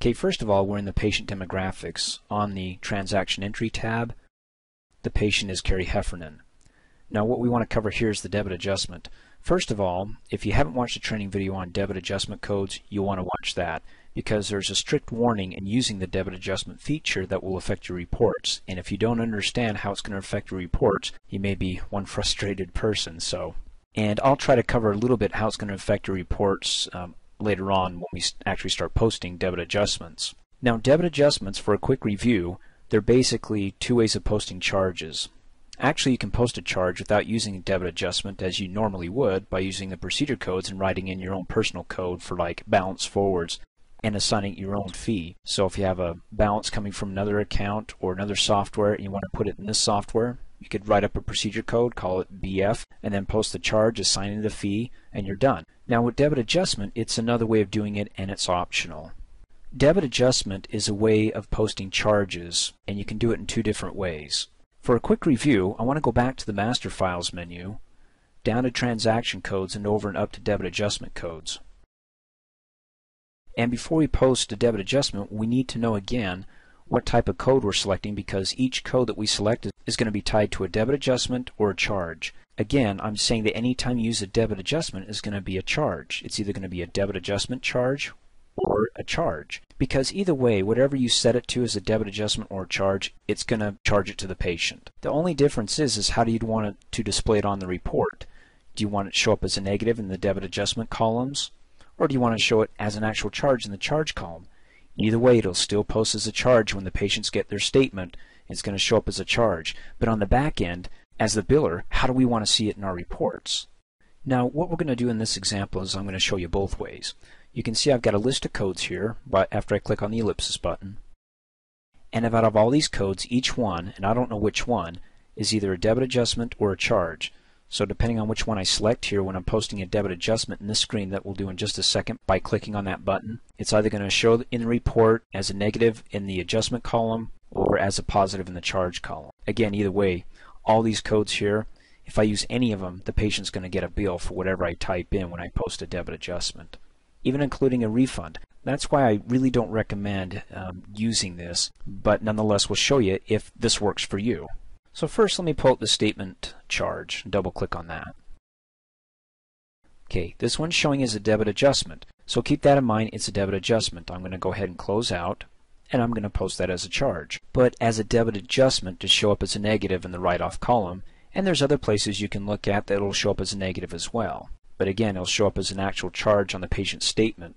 Okay, first of all, we're in the patient demographics. On the transaction entry tab, the patient is Carrie Heffernan. Now what we want to cover here is the debit adjustment. First of all, if you haven't watched a training video on debit adjustment codes, you'll want to watch that, because there's a strict warning in using the debit adjustment feature that will affect your reports. And if you don't understand how it's going to affect your reports, you may be one frustrated person. And I'll try to cover a little bit how it's going to affect your reports later on when we actually start posting debit adjustments. Now, debit adjustments, for a quick review, they're basically two ways of posting charges. Actually, you can post a charge without using a debit adjustment as you normally would by using the procedure codes and writing in your own personal code for like balance forwards and assigning your own fee. So if you have a balance coming from another account or another software and you want to put it in this software, you could write up a procedure code, call it BF, and then post the charge, assigning the fee, and you're done. Now with debit adjustment, it's another way of doing it, and it's optional. Debit adjustment is a way of posting charges, and you can do it in two different ways. For a quick review, I want to go back to the Master Files menu, down to Transaction Codes, and over and up to Debit Adjustment Codes. And before we post a debit adjustment, we need to know again what type of code we're selecting, because each code that we select is going to be tied to a debit adjustment or a charge. Again, I'm saying that any time you use a debit adjustment is going to be a charge. It's either going to be a debit adjustment charge or a charge, because either way, whatever you set it to as a debit adjustment or a charge, it's going to charge it to the patient. The only difference is how do you want it to display it on the report? Do you want it to show up as a negative in the debit adjustment columns, or do you want to show it as an actual charge in the charge column? Either way, it'll still post as a charge when the patients get their statement. It's going to show up as a charge. But on the back end, as the biller, how do we want to see it in our reports? Now, what we're going to do in this example is I'm going to show you both ways. You can see I've got a list of codes here after I click on the ellipsis button. And out of all these codes, each one, and I don't know which one, is either a debit adjustment or a charge. So depending on which one I select here when I'm posting a debit adjustment in this screen that we'll do in just a second by clicking on that button, it's either going to show in the report as a negative in the adjustment column or as a positive in the charge column. Again, either way, all these codes here, if I use any of them, the patient's going to get a bill for whatever I type in when I post a debit adjustment, even including a refund. That's why I really don't recommend using this, but nonetheless we'll show you if this works for you. So first let me pull up the statement charge, double click on that. Okay, this one's showing as a debit adjustment, so keep that in mind, it's a debit adjustment. I'm going to go ahead and close out, and I'm going to post that as a charge. But as a debit adjustment to show up as a negative in the write-off column, and there's other places you can look at that will show up as a negative as well. But again, it'll show up as an actual charge on the patient's statement.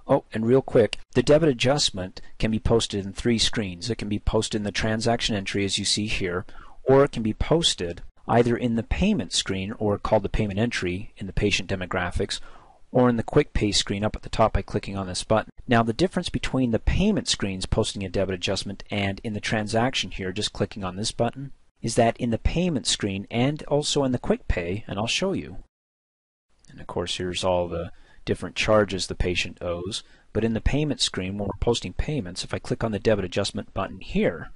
Oh, and real quick, the debit adjustment can be posted in three screens. It can be posted in the transaction entry as you see here, or it can be posted either in the payment screen, or called the payment entry in the patient demographics, or in the quick pay screen up at the top by clicking on this button. Now the difference between the payment screens posting a debit adjustment and in the transaction here just clicking on this button is that in the payment screen and also in the quick pay, and I'll show you. And of course here's all the different charges the patient owes, but in the payment screen when we're posting payments, if I click on the debit adjustment button here,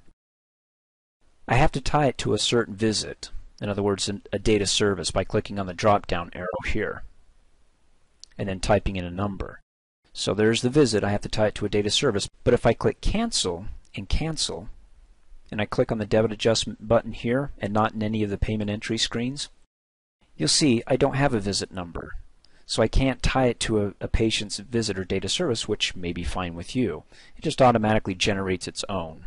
I have to tie it to a certain visit. In other words, a data service by clicking on the drop down arrow here and then typing in a number. So there's the visit, I have to tie it to a data service, but if I click cancel and cancel and I click on the debit adjustment button here and not in any of the payment entry screens, you'll see I don't have a visit number. So I can't tie it to a patient's visit or data service, which may be fine with you. It just automatically generates its own.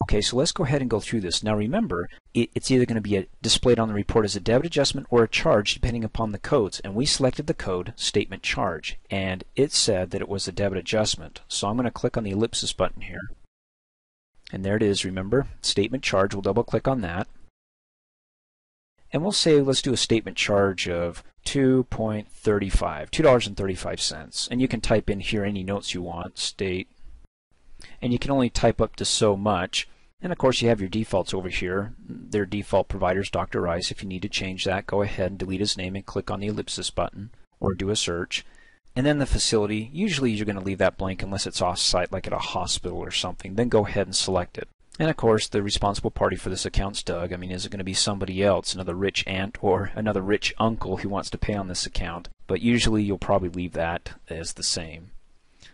Okay, so let's go ahead and go through this. Now remember, it's either going to be displayed on the report as a debit adjustment or a charge depending upon the codes. And we selected the code statement charge, and it said that it was a debit adjustment. So I'm going to click on the ellipsis button here. And there it is, remember, statement charge. We'll double click on that. And we'll say, let's do a statement charge of $2.35. And you can type in here any notes you want, state. And you can only type up to so much. And of course you have your defaults over here. Their default provider is Dr. Rice. If you need to change that, go ahead and delete his name and click on the ellipsis button or do a search. And then the facility, usually you're going to leave that blank unless it's off-site like at a hospital or something. Then go ahead and select it. And of course the responsible party for this account's Doug. I mean, is it going to be somebody else, another rich aunt or another rich uncle who wants to pay on this account? But usually you'll probably leave that as the same.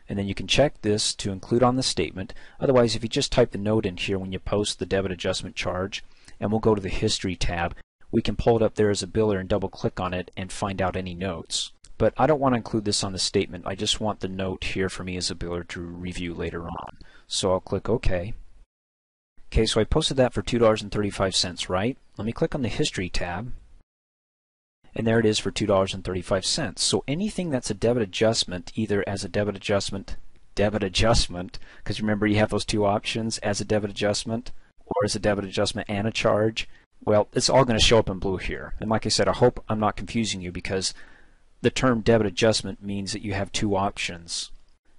And then you can check this to include on the statement. Otherwise, if you just type the note in here when you post the debit adjustment charge, and we'll go to the History tab, we can pull it up there as a biller and double click on it and find out any notes. But I don't want to include this on the statement. I just want the note here for me as a biller to review later on. So I'll click OK. Okay, so I posted that for $2.35, right? Let me click on the History tab. And there it is for $2.35. So anything that's a debit adjustment, either as a debit adjustment, because remember you have those two options, as a debit adjustment or as a debit adjustment and a charge, well, it's all going to show up in blue here. And like I said, I hope I'm not confusing you, because the term debit adjustment means that you have two options.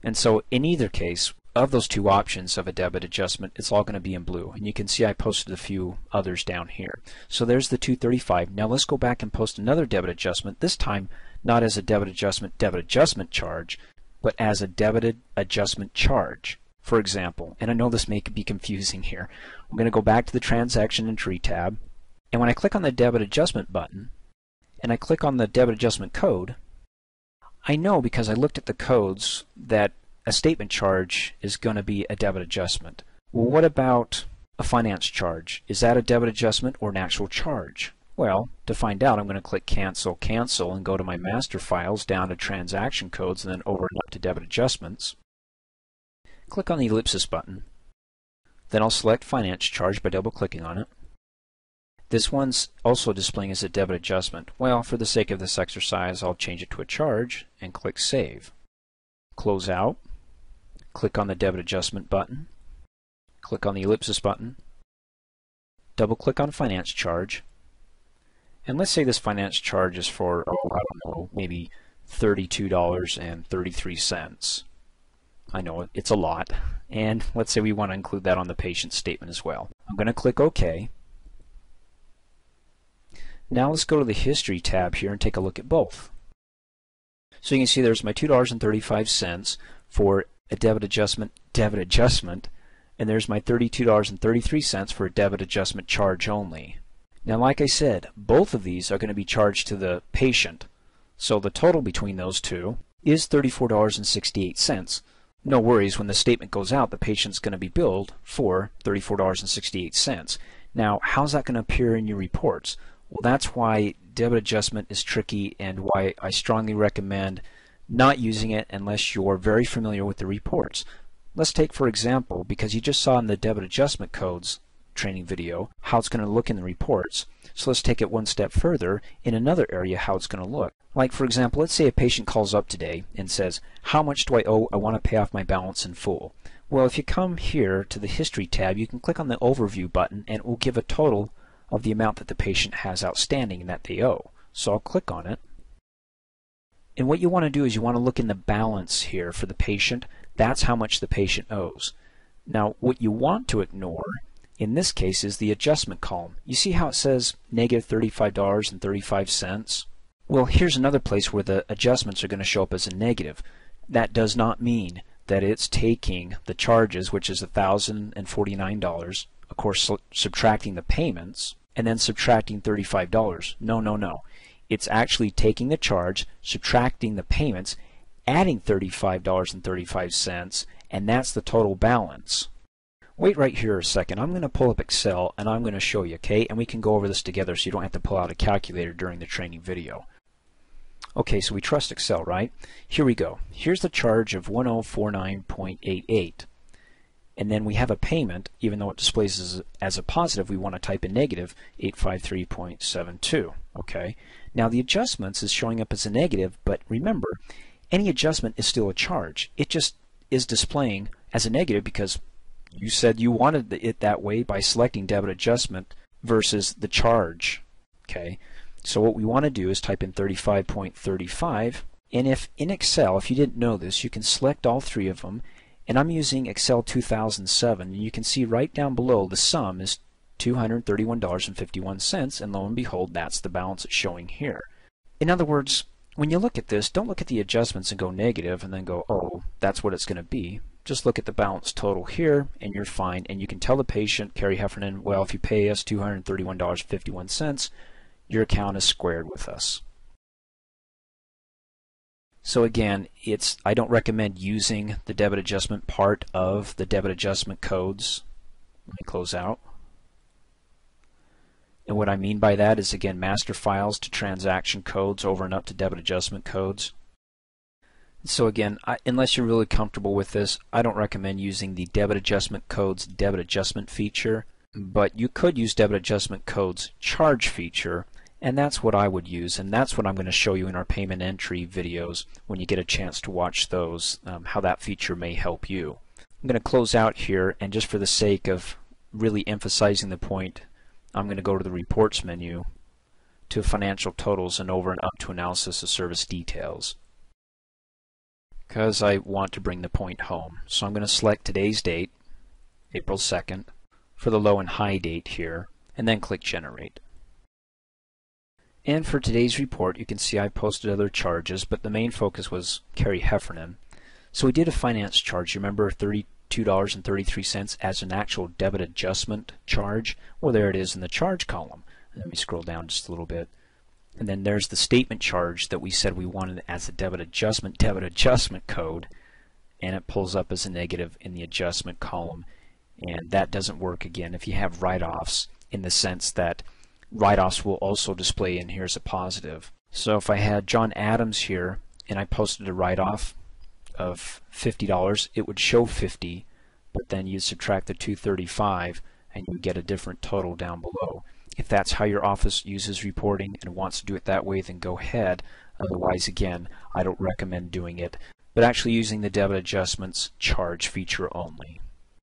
And so in either case, of those two options of a debit adjustment, it's all going to be in blue. And you can see I posted a few others down here. So there's the $2.35. Now let's go back and post another debit adjustment, this time not as a debit adjustment charge, but as a debited adjustment charge. For example, and I know this may be confusing here, I'm going to go back to the Transaction Entry tab, and when I click on the Debit Adjustment button, and I click on the Debit Adjustment code, I know because I looked at the codes that a statement charge is going to be a debit adjustment. Well, what about a finance charge? Is that a debit adjustment or an actual charge? Well, to find out, I'm going to click Cancel, and go to my master files, down to Transaction Codes, and then over and up to Debit Adjustments. Click on the ellipsis button. Then I'll select Finance Charge by double-clicking on it. This one's also displaying as a debit adjustment. Well, for the sake of this exercise, I'll change it to a charge and click Save. Close out. Click on the Debit Adjustment button. Click on the ellipsis button. Double-click on Finance Charge. And let's say this finance charge is for, I don't know, maybe $32.33. I know it's a lot. And let's say we want to include that on the patient statement as well. I'm going to click OK. Now let's go to the History tab here and take a look at both. So you can see there's my $2.35 for a debit adjustment, and there's my $32.33 for a debit adjustment charge only. Now, like I said, both of these are going to be charged to the patient, so the total between those two is $34.68. No worries, when the statement goes out, the patient's going to be billed for $34.68. Now, how's that going to appear in your reports? Well, that's why debit adjustment is tricky, and why I strongly recommend not using it unless you're very familiar with the reports. Let's take, for example, because you just saw in the debit adjustment codes training video how it's going to look in the reports. So let's take it one step further in another area how it's going to look. Like, for example, let's say a patient calls up today and says, how much do I owe? I want to pay off my balance in full. Well, if you come here to the History tab, you can click on the Overview button, and it will give a total of the amount that the patient has outstanding and that they owe. So I'll click on it. And what you want to do is you want to look in the balance here for the patient. That's how much the patient owes. Now, what you want to ignore in this case is the adjustment column. You see how it says negative $35.35? Well, here's another place where the adjustments are going to show up as a negative. That does not mean that it's taking the charges, which is $1,049, of course subtracting the payments, and then subtracting $35. No. It's actually taking the charge, subtracting the payments, adding $35.35, and that's the total balance. Wait right here a second. I'm going to pull up Excel and I'm going to show you, okay? And we can go over this together so you don't have to pull out a calculator during the training video. Okay, so we trust Excel, right? Here we go. Here's the charge of 1049.88. And then we have a payment, even though it displays as a positive, we want to type in negative 853.72. Okay. Now the adjustments is showing up as a negative, but remember, any adjustment is still a charge. It just is displaying as a negative because you said you wanted it that way by selecting debit adjustment versus the charge. Okay. So what we want to do is type in 35.35, and if in Excel, if you didn't know this, you can select all three of them. And I'm using Excel 2007, and you can see right down below the sum is $231.51, and lo and behold, that's the balance it's showing here. In other words, when you look at this, don't look at the adjustments and go negative and then go, oh, that's what it's going to be. Just look at the balance total here, and you're fine. And you can tell the patient, Carrie Heffernan, well, if you pay us $231.51, your account is squared with us. So again, I don't recommend using the debit adjustment part of the debit adjustment codes. Let me close out. And what I mean by that is, again, master files to transaction codes over and up to debit adjustment codes. So again, unless you're really comfortable with this, I don't recommend using the debit adjustment codes debit adjustment feature, but you could use debit adjustment codes charge feature, and that's what I would use, and that's what I'm going to show you in our payment entry videos when you get a chance to watch those, how that feature may help you. I'm going to close out here, and just for the sake of really emphasizing the point, I'm going to go to the reports menu, to financial totals, and over and up to analysis of service details, because I want to bring the point home. So I'm going to select today's date, April 2nd, for the low and high date here, and then click Generate. And for today's report, you can see I posted other charges, but the main focus was Carrie Heffernan. So we did a finance charge. You remember $32.33 as an actual debit adjustment charge? Well, there it is in the charge column. Let me scroll down just a little bit. And then there's the statement charge that we said we wanted as a debit adjustment code, and it pulls up as a negative in the adjustment column. And that doesn't work again if you have write-offs, in the sense that write-offs will also display in here as a positive. So if I had John Adams here and I posted a write-off of $50, it would show 50, but then you subtract the 235 and you get a different total down below. If that's how your office uses reporting and wants to do it that way, then go ahead. Otherwise, again, I don't recommend doing it, but actually using the debit adjustments charge feature only.